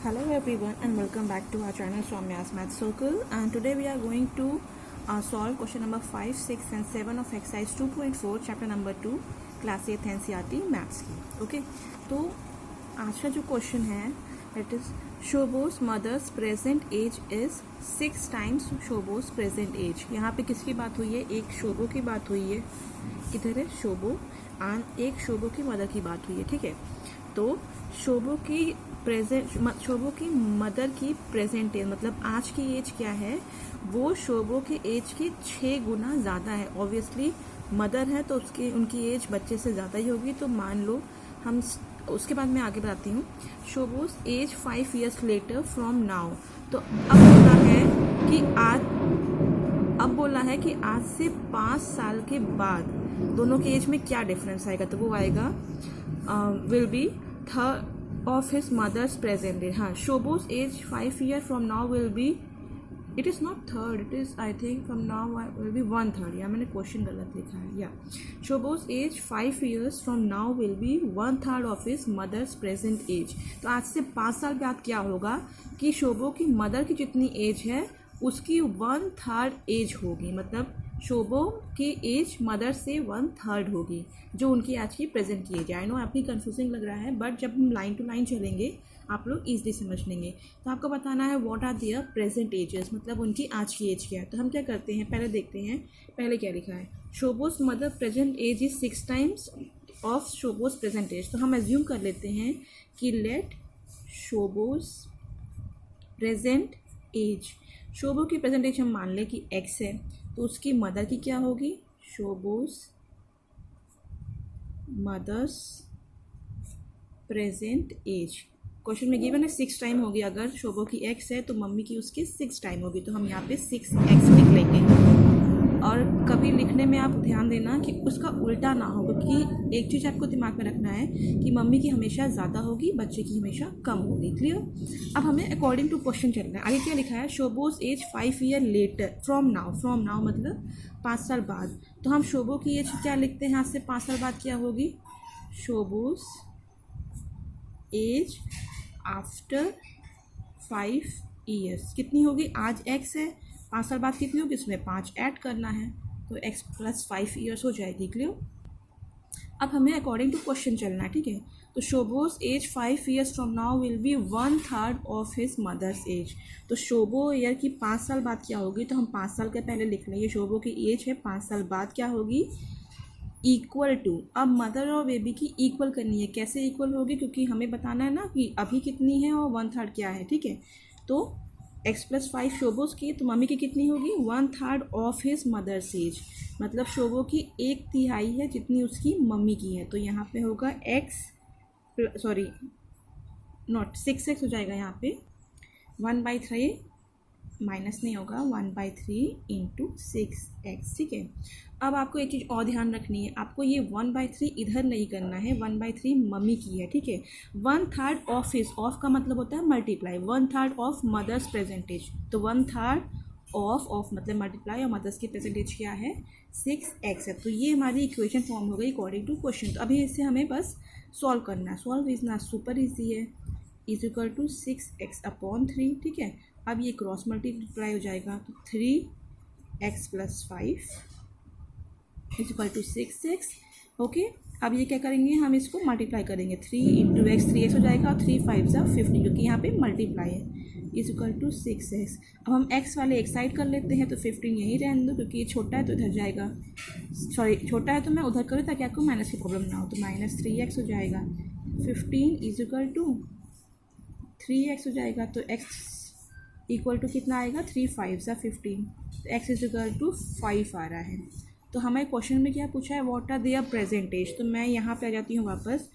Hello everyone and welcome back to our channel Soumya's Math Circle, and today we are going to solve question number 5, 6 and 7 of exercise 2.4 chapter number 2 class 8th NCERT maths की. Okay तो आज का जो question है that is Shobo's mother's present age is 6 times Shobo's present age. यहाँ पे किसकी बात हुई है? एक शोबो की बात हुई है. किधर है शोबो? एंड एक शोबो की मदर की बात हुई है. ठीक है, तो शोबो की मदर की प्रेजेंट एज मतलब आज की एज क्या है, वो शोबो के एज के 6 गुना ज़्यादा है. ऑब्वियसली मदर है तो उनकी एज बच्चे से ज़्यादा ही होगी. तो मान लो हम उसके बाद मैं आगे बताती हूँ. Shobo's age 5 years later from now. तो अब बोला है कि आज से 5 साल के बाद दोनों के एज में क्या डिफरेंस आएगा. तो वो आएगा will be third of his mother's present day. हाँ, शोबोस age 5 year from now will be, it is not third, it is I think from now will be 1/3. या मैंने क्वेश्चन गलत लिखा है. या शोबोस age 5 years from now will be 1/3 of his mother's present age. तो आज से 5 साल बाद क्या होगा कि शोबो की मदर की जितनी एज है उसकी 1/3 एज होगी. मतलब शोबो की एज मदर से 1/3 होगी जो उनकी आज की प्रेजेंट की एज है. आई नो आपकी कंफ्यूजिंग लग रहा है, बट जब हम लाइन टू लाइन चलेंगे आप लोग ईजिली समझ लेंगे. तो आपको बताना है what are their present ages, मतलब उनकी आज की एज क्या है. तो हम क्या करते हैं, पहले देखते हैं पहले क्या लिखा है. Shobo's mother present age is 6 times of Shobo's present age. तो हम एज्यूम कर लेते हैं कि let Shobo's present age, Shobo की प्रेजेंट एज हम मान लें कि x है, तो उसकी मदर की क्या होगी, शोबोस मदर्स प्रेजेंट एज. क्वेश्चन में गिवन है 6 टाइम होगी. अगर शोबो की x है तो मम्मी की उसकी 6 टाइम होगी. तो हम यहाँ पे 6x लिख लेंगे. और कभी लिखने में आप ध्यान देना कि उसका उल्टा ना हो, क्योंकि एक चीज़ आपको दिमाग में रखना है कि मम्मी की हमेशा ज़्यादा होगी, बच्चे की हमेशा कम होगी. क्लियर. अब हमें अकॉर्डिंग टू क्वेश्चन चलना है. आगे क्या लिखा है, Shobo's age 5 year later from now मतलब 5 साल बाद. तो हम शोबो की एज क्या लिखते हैं, आज से 5 साल बाद क्या होगी, शोबोस एज आफ्टर 5 years कितनी होगी, आज x है, 5 साल बाद कितनी होगी, उसमें 5 ऐड करना है तो x + 5 years हो जाएगी. क्लियर. अब हमें अकॉर्डिंग टू क्वेश्चन चलना है. ठीक है, तो Shobo's age 5 years from now will be 1/3 of his mother's age. तो शोबो ईयर की 5 साल बाद क्या होगी, तो हम 5 साल के पहले लिख लेंगे. शोबो की एज है 5 साल बाद क्या होगी, इक्वल टू. अब मदर और बेबी की इक्वल करनी है. कैसे इक्वल होगी, क्योंकि हमें बताना है ना कि अभी कितनी है और 1/3 क्या है. ठीक है, तो x + 5 शोबोस की, तो मम्मी की कितनी होगी, 1/3 ऑफ हिज मदर्स एज. मतलब शोबो की 1/3 है जितनी उसकी मम्मी की है. तो यहाँ पे होगा नॉट 6x हो जाएगा. यहाँ पे 1/3 माइनस नहीं होगा, 1/3 × 6x. ठीक है. अब आपको एक चीज़ और ध्यान रखनी है, आपको ये 1/3 इधर नहीं करना है, 1/3 मम्मी की है. ठीक है, 1/3 ऑफ हिज, ऑफ का मतलब होता है मल्टीप्लाई, 1/3 ऑफ मदर्स प्रेजेंटेज. तो 1/3 ऑफ मतलब मल्टीप्लाई, और मदर्स की प्रेजेंटेज क्या है, 6x है. तो ये हमारी इक्वेशन फॉर्म हो गई अकॉर्डिंग टू क्वेश्चन. तो अभी इसे हमें बस सॉल्व करना है. सॉल्व इज ना सुपर ईजी है. Is equal to 6x/3. ठीक है, अब ये क्रॉस मल्टीप्लाई हो जाएगा, तो 3x + 5 is equal to 6x. Okay, अब ये क्या करेंगे, हम इसको मल्टीप्लाई करेंगे. 3 × x 3x हो जाएगा, 3 5 50, क्योंकि यहाँ पे मल्टीप्लाई है, इज इक्वल टू 6x. अब हम x वाले एक साइड कर लेते हैं, तो 15 यहीं रहने दो, क्योंकि ये छोटा है तो इधर जाएगा. सॉरी, छोटा है तो मैं उधर करूँ ताकि आपको माइनस की प्रॉब्लम ना हो. तो -3x हो जाएगा. 15 इज इक्वल टू 3x हो जाएगा. तो x इक्वल टू कितना आएगा, 3 5 15. तो x इज इक्वल टू 5 आ रहा है. तो हमें क्वेश्चन में क्या पूछा है, व्हाट आर देयर प्रेजेंटेज. तो मैं यहाँ पे आ जाती हूँ वापस.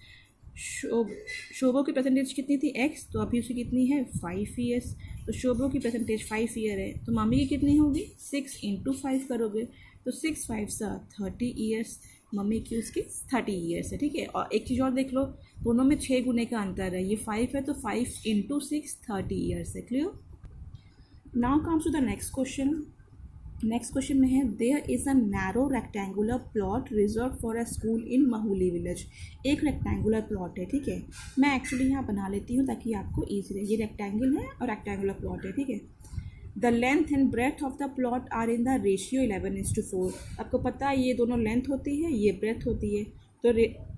शोबो की प्रेजेंटेज कितनी थी, x, तो अभी उसकी कितनी है, 5 years. तो शोबो की प्रेजेंटेज 5 year है, तो मम्मी की कितनी होगी, 6 × 5 करोगे तो 6 5 30 years. मम्मी की उसकी 30 years है. ठीक है, और एक चीज़ और देख लो, दोनों में 6 गुने का अंतर है. ये 5 है तो 5 × 6 30 years है. Clear. Now comes to the next question. Next question में है there is a narrow rectangular plot reserve for a school in Mahuli village. एक रेक्टेंगुलर प्लॉट है, ठीक है। मैं एक्चुअली यहाँ बना लेती हूँ ताकि आपको ईजी रहे। ये रेक्टेंगल है और रेक्टेंगुलर प्लॉट है, ठीक है। The length and breadth of the plot are in the ratio 11:4। आपको पता है ये दोनों लेंथ होती है, ये ब्रेथ होती है, तो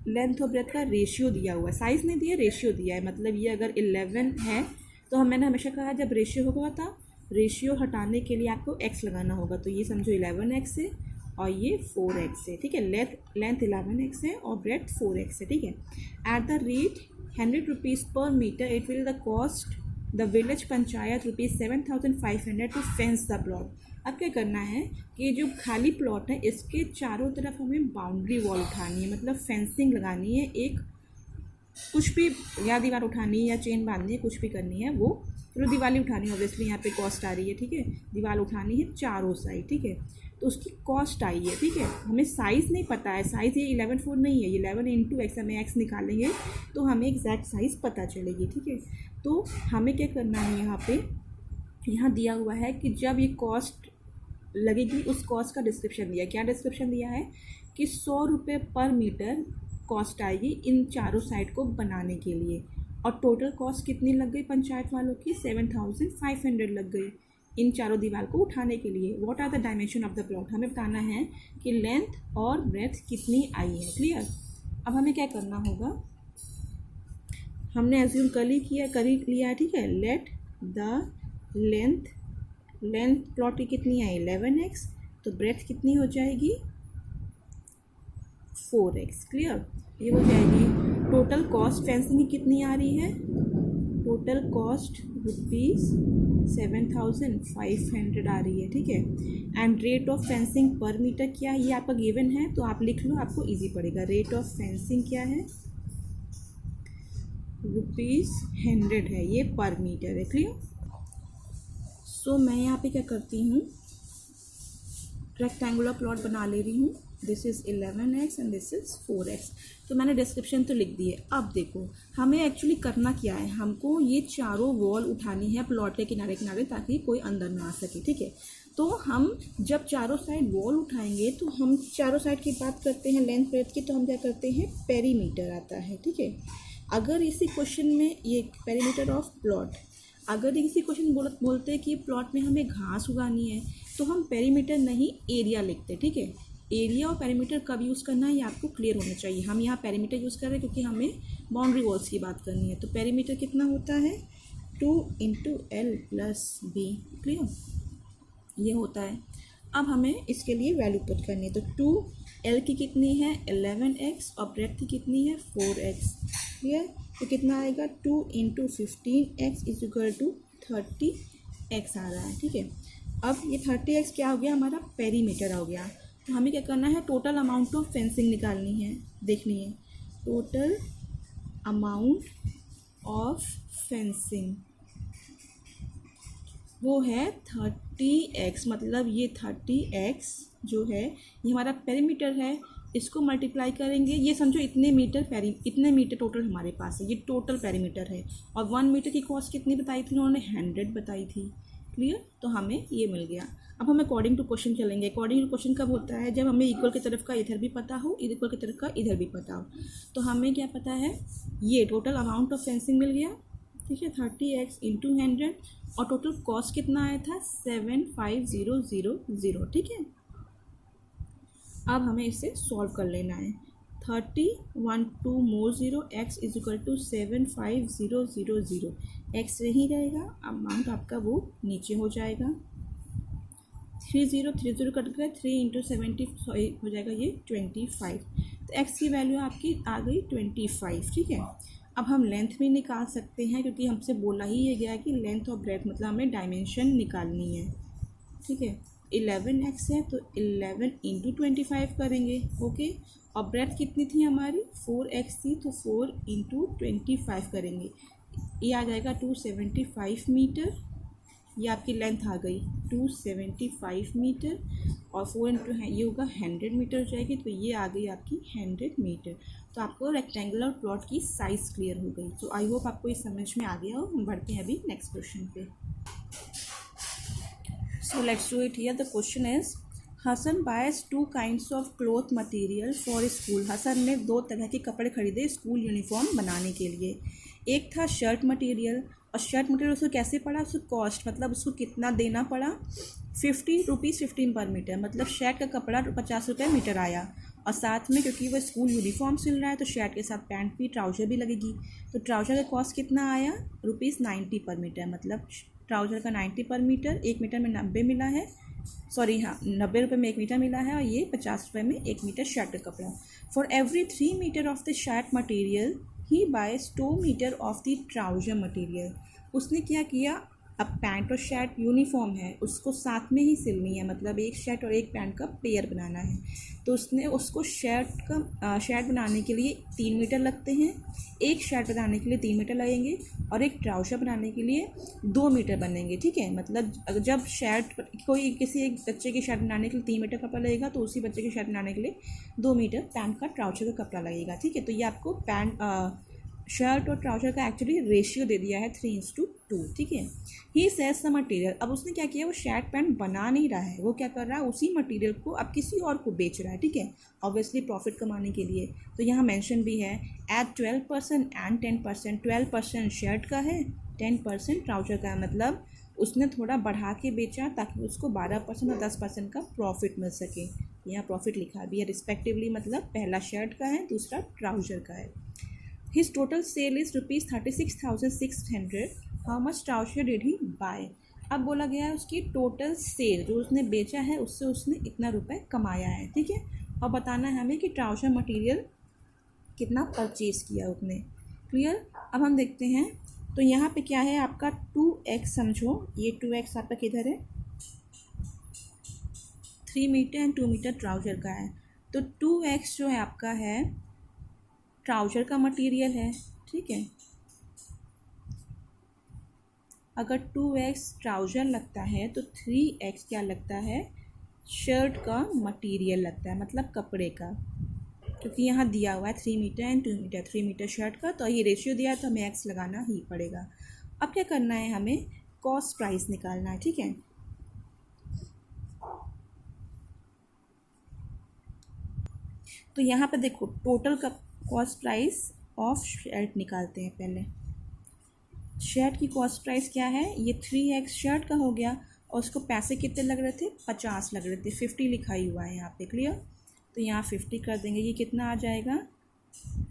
लेंथ और ब्रेथ का रेशियो दिया हुआ है, साइज़ नहीं दिया, रेशियो दिया है। मतलब ये अगर 11 है तो मैंने हमेशा कहा जब रेशियो होगा था, रेशियो हटाने के लिए आपको x लगाना होगा, तो ये समझो 11x है और ये 4x है, ठीक है। लेंथ 11x है और ब्रेथ 4x है, ठीक है। At the rate 100 rupees per metre it will the cost the village panchayat ₹7,500 to fence the plot. अब क्या करना है कि जो खाली प्लॉट है इसके चारों तरफ हमें बाउंड्री वॉल उठानी है, मतलब फेंसिंग लगानी है, एक कुछ भी या दीवार उठानी है या चेन बांधनी है, कुछ भी करनी है वो, चलो दीवार उठानी है, ऑब्वियसली यहाँ पे कॉस्ट आ रही है, ठीक है। दीवार उठानी है चारों साइड, ठीक है, तो उसकी कॉस्ट आई है, ठीक है। हमें साइज़ नहीं पता है, साइज़ ये 11/4 नहीं है, 11 × x, हमें x निकालेंगे तो हमें एग्जैक्ट साइज़ पता चलेगी, ठीक है। तो हमें क्या करना है, यहाँ पे यहाँ दिया हुआ है कि जब ये कॉस्ट लगेगी उस कॉस्ट का डिस्क्रिप्शन दिया है। क्या डिस्क्रिप्शन दिया है कि 100 रुपये पर मीटर कॉस्ट आएगी इन चारों साइड को बनाने के लिए, और टोटल कॉस्ट कितनी लग गई पंचायत वालों की, 7,500 लग गई इन चारों दीवार को उठाने के लिए। What are the dimension of the plot, हमें बताना है कि लेंथ और ब्रेथ कितनी आई है, क्लियर। अब हमें क्या करना होगा, हमने एज्यूम कर लिया है, ठीक है। लेट द लेंथ प्लॉट की कितनी है 11x, तो ब्रेथ कितनी हो जाएगी 4x, क्लियर। ये हो जाएगी। टोटल कॉस्ट फेंसिंग की कितनी आ रही है, टोटल कॉस्ट ₹7,500 आ रही है, ठीक है। एंड रेट ऑफ फेंसिंग पर मीटर क्या है, ये आपका गिवन है तो आप लिख लो, आपको इजी पड़ेगा। रेट ऑफ फेंसिंग क्या है, ₹100 है, ये पर मीटर है, क्लियर। सो मैं यहाँ पे क्या करती हूँ, रेक्टेंगुलर प्लॉट बना ले रही हूँ। This is 11x and this is 4x। तो मैंने डिस्क्रिप्शन तो लिख दी है। अब देखो हमें एक्चुअली करना क्या है, हमको ये चारों वॉल उठानी है प्लॉट के किनारे किनारे ताकि कोई अंदर ना आ सके, ठीक है। तो हम जब चारों साइड वॉल उठाएंगे तो हम चारों साइड की बात करते हैं लेंथ ब्रेथ की, तो हम क्या करते हैं पेरीमीटर आता है, ठीक है। अगर इसी क्वेश्चन में ये पेरीमीटर ऑफ प्लॉट, अगर इसी क्वेश्चन बोलते हैं कि प्लॉट में हमें घास उगानी है तो हम पेरीमीटर नहीं एरिया लिखते, ठीक है। एरिया और पेरीमीटर कब यूज़ करना है ये आपको क्लियर होना चाहिए। हम यहाँ पेरीमीटर यूज़ कर रहे हैं क्योंकि हमें बाउंड्री वॉल्स की बात करनी है। तो पेरीमीटर कितना होता है 2 × L + B, क्लियर, ये होता है। अब हमें इसके लिए वैल्यू पुट करनी है, तो 2L की कितनी है 11x और ब्रेथ की कितनी है 4x, क्लियर। तो कितना आएगा 2 × 15x = 30x आ रहा है, ठीक है। अब ये 30x क्या हो गया, हमारा पेरीमीटर हो गया। तो हमें क्या करना है, टोटल अमाउंट ऑफ फेंसिंग निकालनी है, देखनी है टोटल अमाउंट ऑफ फेंसिंग, वो है 30x, मतलब ये 30x जो है ये हमारा पेरीमीटर है, इसको मल्टीप्लाई करेंगे, ये समझो इतने मीटर टोटल हमारे पास है, ये टोटल पेरीमीटर है। और 1 मीटर की कॉस्ट कितनी बताई थी उन्होंने, 100 बताई थी, क्लियर। तो हमें ये मिल गया। अब हम अकॉर्डिंग टू क्वेश्चन चलेंगे। अकॉर्डिंग टू क्वेश्चन कब होता है, जब हमें इक्वल की तरफ का इधर भी पता हो, इक्वल की तरफ का इधर भी पता हो। तो हमें क्या पता है, ये टोटल अमाउंट ऑफ फेंसिंग मिल गया, ठीक है, 30x × 100, और टोटल कॉस्ट कितना आया था 75000, ठीक है। अब हमें इसे सॉल्व कर लेना है। 30 1 2 more 0 x = 75000, x नहीं रहेगा, अमाउंट आपका वो नीचे हो जाएगा। 30 कट गए, 3 × 70 हो जाएगा ये 25। तो x की वैल्यू आपकी आ गई 25, ठीक है। अब हम लेंथ भी निकाल सकते हैं क्योंकि हमसे बोला ही ये गया कि लेंथ और ब्रेथ मतलब हमें डायमेंशन निकालनी है, ठीक है। 11x है तो 11 × 25 करेंगे, ओके। और ब्रेथ कितनी थी हमारी 4x थी, तो 4 × 25 करेंगे, ये आ जाएगा 275 मीटर। ये आपकी लेंथ आ गई 275 मीटर, और 4 × ये होगा 100 मीटर हो जाएगी, तो ये आ गई आपकी 100 मीटर। तो आपको रेक्टेंगुलर प्लॉट की साइज़ क्लियर हो गई। तो आई होप आपको ये समझ में आ गया हो। हम बढ़ते हैं अभी नेक्स्ट क्वेश्चन पे। So let's do it here. The question is, Hasan buys two kinds of cloth material for school. Hasan ने दो तरह के कपड़े खरीदे स्कूल यूनिफॉर्म बनाने के लिए। एक था शर्ट मटेरियल, और शर्ट मटेरियल उसको कैसे पड़ा, उसको कॉस्ट मतलब उसको कितना देना पड़ा, 50 रुपीज़ 15 पर मीटर, मतलब शर्ट का कपड़ा 50 रुपये मीटर आया। और साथ में क्योंकि वो स्कूल यूनिफॉर्म सिल रहा है तो शर्ट के साथ पैंट भी ट्राउज़र भी लगेगी, तो ट्राउज़र का कॉस्ट कितना आया, ₹90 पर मीटर, मतलब ट्राउज़र का 90 पर मीटर, 1 मीटर में 90 मिला है, सॉरी हाँ 90 रुपये में 1 मीटर मिला है, और ये 50 रुपये में 1 मीटर शर्ट का कपड़ा। For every 3 metre of the shirt material he buys 2 metre of the trouser material. उसने क्या किया, अब पैंट और शर्ट यूनिफॉर्म है, उसको साथ में ही सिलनी है, मतलब एक शर्ट और एक पैंट का पेयर बनाना है, तो उसने उसको शर्ट बनाने के लिए 3 मीटर लगते हैं, एक शर्ट बनाने के लिए 3 मीटर लगेंगे, और एक ट्राउज़र बनाने के लिए 2 मीटर बनेंगे। ठीक है, मतलब जब शर्ट कोई किसी एक बच्चे की शर्ट बनाने के लिए 3 मीटर कपड़ा लगेगा, तो उसी बच्चे की शर्ट बनाने के लिए 2 मीटर पैंट का ट्राउज़र का कपड़ा लगेगा। ठीक है, तो ये आपको शर्ट और ट्राउज़र का एक्चुअली रेशियो दे दिया है 3:2। ठीक है, ही सेल्स द मटेरियल। अब उसने क्या किया, वो शर्ट पैंट बना नहीं रहा है, वो क्या कर रहा है, उसी मटेरियल को अब किसी और को बेच रहा है। ठीक है, ऑब्वियसली प्रॉफिट कमाने के लिए। तो यहाँ मेंशन भी है एट 12% एंड 10%। 12% शर्ट का है, 10% ट्राउज़र का है, मतलब उसने थोड़ा बढ़ा के बेचा ताकि उसको 12% और 10% का प्रॉफिट मिल सके। यहाँ प्रॉफिट लिखा भी है रिस्पेक्टिवली, मतलब पहला शर्ट का है, दूसरा ट्राउज़र का है। His total sale is ₹36,600. How much trouser did he buy? अब बोला गया है उसकी टोटल सेल, जो उसने बेचा है उससे उसने इतना रुपए कमाया है। ठीक है, और बताना है हमें कि ट्राउज़र मटेरियल कितना परचेज़ किया उसने। क्लियर। अब हम देखते हैं, तो यहाँ पे क्या है आपका 2x, समझो ये 2x आपका किधर है, 3 मीटर एंड 2 मीटर ट्राउज़र का है, तो 2x जो है आपका है ट्राउज़र का मटेरियल है। ठीक है, अगर 2x ट्राउज़र लगता है तो 3x क्या लगता है, शर्ट का मटेरियल लगता है, मतलब कपड़े का, क्योंकि यहाँ दिया हुआ है 3 metre and 2 metre, 3 metre shirt का, तो ये रेशियो दिया है तो हमें x लगाना ही पड़ेगा। अब क्या करना है, हमें कॉस्ट प्राइस निकालना है। ठीक है, तो यहाँ पे देखो टोटल का कॉस्ट प्राइस ऑफ शर्ट निकालते हैं। पहले शर्ट की कॉस्ट प्राइस क्या है, ये 3x शर्ट का हो गया, और उसको पैसे कितने लग रहे थे, 50 लग रहे थे, 50 लिखा ही हुआ है यहाँ पे। क्लियर, तो यहाँ 50 कर देंगे, ये कितना आ जाएगा,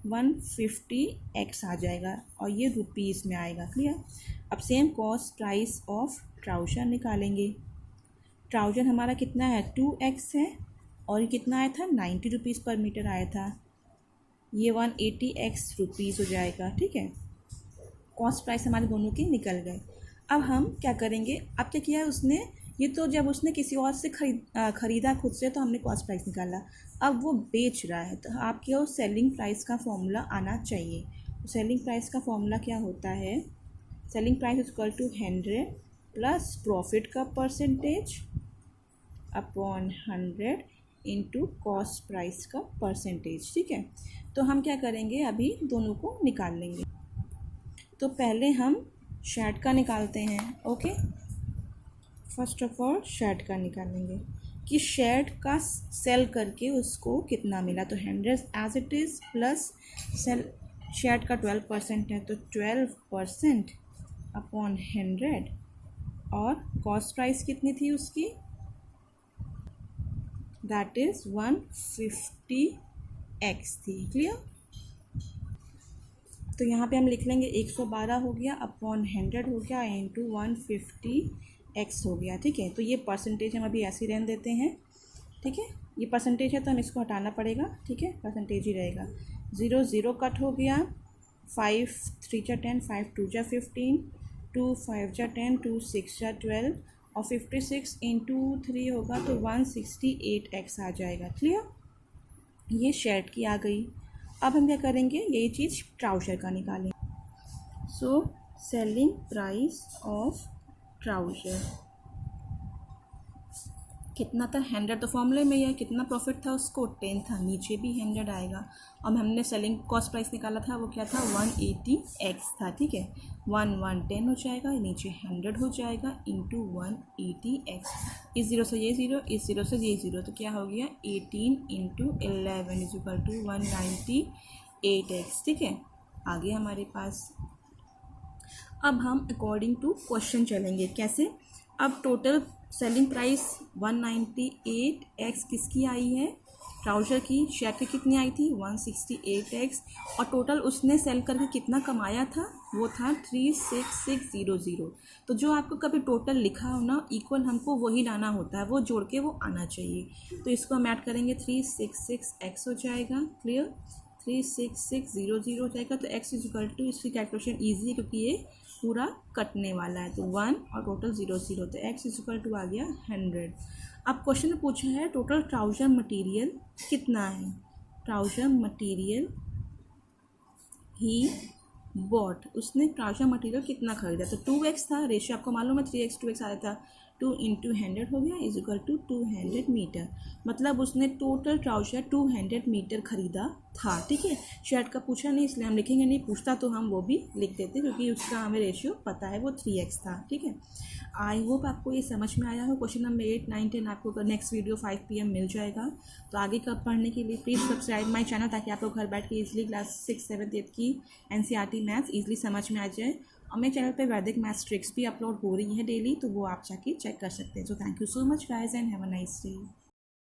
150x आ जाएगा, और ये रुपीज़ में आएगा। क्लियर। अब same cost price of trouser निकालेंगे। ट्राउज़र हमारा कितना है, 2x है, और ये कितना आया था, 90 रुपीज़ पर मीटर आया था, ये 180x रुपीज़ हो जाएगा। ठीक है, कॉस्ट प्राइस हमारे दोनों के निकल गए। अब हम क्या करेंगे, अब क्या किया है उसने, ये तो जब उसने किसी और से ख़रीदा खुद से तो हमने कॉस्ट प्राइस निकाला, अब वो बेच रहा है तो आपके वो सेलिंग प्राइस का फॉर्मूला आना चाहिए। तो सेलिंग प्राइस का फॉर्मूला क्या होता है, selling price is equal to 100 plus profit का percentage upon 100 into cost price का परसेंटेज। ठीक है, तो हम क्या करेंगे, अभी दोनों को निकाल लेंगे। तो पहले हम शर्ट का निकालते हैं। Okay, first of all shirt का निकालेंगे कि शर्ट का सेल करके उसको कितना मिला, तो 100 as it is plus sale, shirt का 12% है तो 12% अपॉन 100, और कॉस्ट प्राइस कितनी थी उसकी, दैट इज़ 150x थी। क्लियर, तो यहाँ पे हम लिख लेंगे 112 हो गया अपॉन 100 हो गया इंटू 150x हो गया। ठीक है, तो ये परसेंटेज हम अभी ऐसे ही रहने देते हैं। ठीक है, ये परसेंटेज है तो हम इसको हटाना पड़ेगा। ठीक है, परसेंटेज ही रहेगा। 0 0 कट हो गया, 5 3 जा 10, 5 2 जा 15, 2 5 जा 10, 2 6 जा 12, और 56 इंटू 3 होगा तो 168x आ जाएगा। क्लियर, ये शर्ट की आ गई। अब हम क्या करेंगे, यही चीज़ ट्राउज़र का निकालें। So selling price of trouser कितना था 100, तो फॉर्मूले में यह कितना प्रॉफिट था उसको 10 था, नीचे भी 100 आएगा। अब हमने सेलिंग कॉस्ट प्राइस निकाला था वो क्या था 180x था, ठीक है। 110 हो जाएगा, नीचे 100 हो जाएगा इंटू 180x। इस ज़ीरो से ये ज़ीरो, इस ज़ीरो से ये ज़ीरो, तो क्या हो गया 18 into 11 is equal to 198x, ठीक है। आगे हमारे पास अब हम अकॉर्डिंग टू क्वेश्चन चलेंगे। कैसे? अब टोटल सेलिंग प्राइस 198x किसकी आई है? ट्राउज़र की। शर्ट की कितनी आई थी 168x, और टोटल उसने सेल करके कितना कमाया था वो था 36600। तो जो आपको कभी टोटल लिखा हो ना इक्वल हमको वही लाना होता है, वो जोड़ के वो आना चाहिए। तो इसको हम ऐड करेंगे 366x हो जाएगा, क्लियर। 36600 हो जाएगा, तो x इज इक्वल टू, इसकी कैलकुलेशन ईजी है क्योंकि ये पूरा कटने वाला है, तो 1 और टोटल 0 तो x इज इक्वल टू आ गया 100। अब क्वेश्चन में पूछा है टोटल ट्राउज़र मटेरियल कितना है। ट्राउज़र मटेरियल ही बॉट, उसने ट्राउज़र मटेरियल कितना खरीदा, तो 2x था, रेशियो आपको मालूम है 3x 2x आया था, 2 इंटू 100 हो गया इज इक्वल टू 200 मीटर। मतलब उसने टोटल ट्राउज़र 200 मीटर खरीदा था, ठीक है। शर्ट का पूछा नहीं इसलिए हम लिखेंगे नहीं, पूछता तो हम वो भी लिख देते क्योंकि उसका हमें रेशियो पता है वो 3x था, ठीक है। आई होप आपको ये समझ में आया हो। क्वेश्चन नंबर 8, 9, 10 आपको नेक्स्ट वीडियो 5 PM मिल जाएगा। तो आगे का पढ़ने के लिए प्लीज़ सब्सक्राइब माई चैनल, ताकि आप लोग घर बैठ के इजीली क्लास 6, 7, 8 की NCERT मैथ्स ईजिली समझ में आ जाए। और मेरे चैनल पे वैदिक मैथ्स ट्रिक्स भी अपलोड हो रही है डेली, तो वो आप जाके चेक कर सकते हैं। So thank you so much guys and have a nice day.